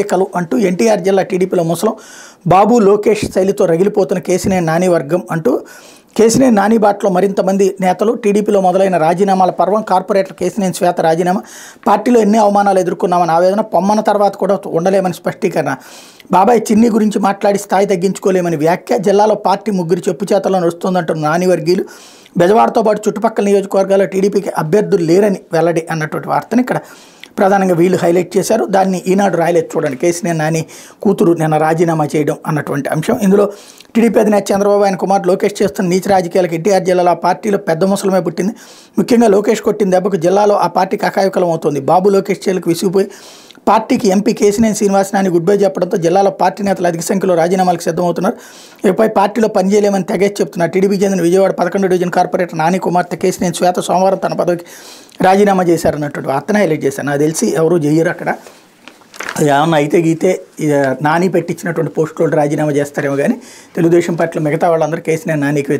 కలయికలు అంటూ ఎన్టీఆర్ జిల్లా టీడీపీలో ముసలం బాబు లోకేష్ శైలితో రగిలిపోతున్న కేసినేని నాని వర్గం అంటూ కేసినేని నాని బాటలో మరింతమంది నేతలు టీడీపీలో మొదలైన రాజీనామాల పర్వం కార్పొరేటర్ కేసినేని శ్వేత రాజీనామా పార్టీలో ఎన్ని అవమానాలు ఎదుర్కొన్నామని ఆవేదన పొమ్మన తర్వాత కూడా ఉండలేమని స్పష్టీకరణ బాబాయ్ చిన్ని గురించి మాట్లాడి స్థాయి తగ్గించుకోలేమని వ్యాఖ్య జిల్లాలో పార్టీ ముగ్గురు చెప్పు చేతల్లో నడుస్తుందంటున్న నాని వర్గీయులు బెజవాడతో పాటు చుట్టుపక్కల నియోజకవర్గాల్లో టీడీపీకి అభ్యర్థులు లేరని వెల్లడి అన్నటువంటి వార్తని ఇక్కడ ప్రధానంగా వీళ్ళు హైలైట్ చేశారు. దాన్ని ఈనాడు రాయలేదు చూడండి. కేసినేని నాని కూతురు నిన్న రాజీనామా చేయడం అన్నటువంటి అంశం. ఇందులో టీడీపీ అధినేత చంద్రబాబు ఆయన కుమారుడు లోకేష్ చేస్తున్న నీచ రాజకీయాలకు ఎన్టీఆర్ జిల్లాలో ఆ పార్టీలో పెద్ద ముసలమే పుట్టింది. ముఖ్యంగా లోకేష్ కొట్టిన దెబ్బకు జిల్లాలో ఆ పార్టీకి అకాయకలం అవుతుంది. బాబు లోకేష్ చేలకు విసిగిపోయి పార్టీకి MP Kesineni Srinivas Nani good bye చెప్పడంతో జిల్లాలో పార్టీ నేతలు అధిక సంఖ్యలో రాజీనామాలకు సిద్ధమవుతున్నారు. ఇకపై పార్టీలో పనిచేయలేమని తెగేసి చెప్తున్నారు. టీడీపీకి చెందిన విజయవాడ 11 డివిజన్ కార్పొరేటర్ నాని కుమార్తె కేసినేని శ్వేత సోమవారం తన పదవికి రాజీనామా చేశారన్నటువంటి వార్తను హైలైట్ చేశారు. నాకు తెలిసి ఎవరు చెయ్యరు అక్కడ. ఏమన్నా అయితే గీతే నాని పెట్టించినటువంటి పోస్టులు రాజీనామా చేస్తారేమో కానీ తెలుగుదేశం పార్టీలో మిగతా వాళ్ళందరూ కేసినేని నానికి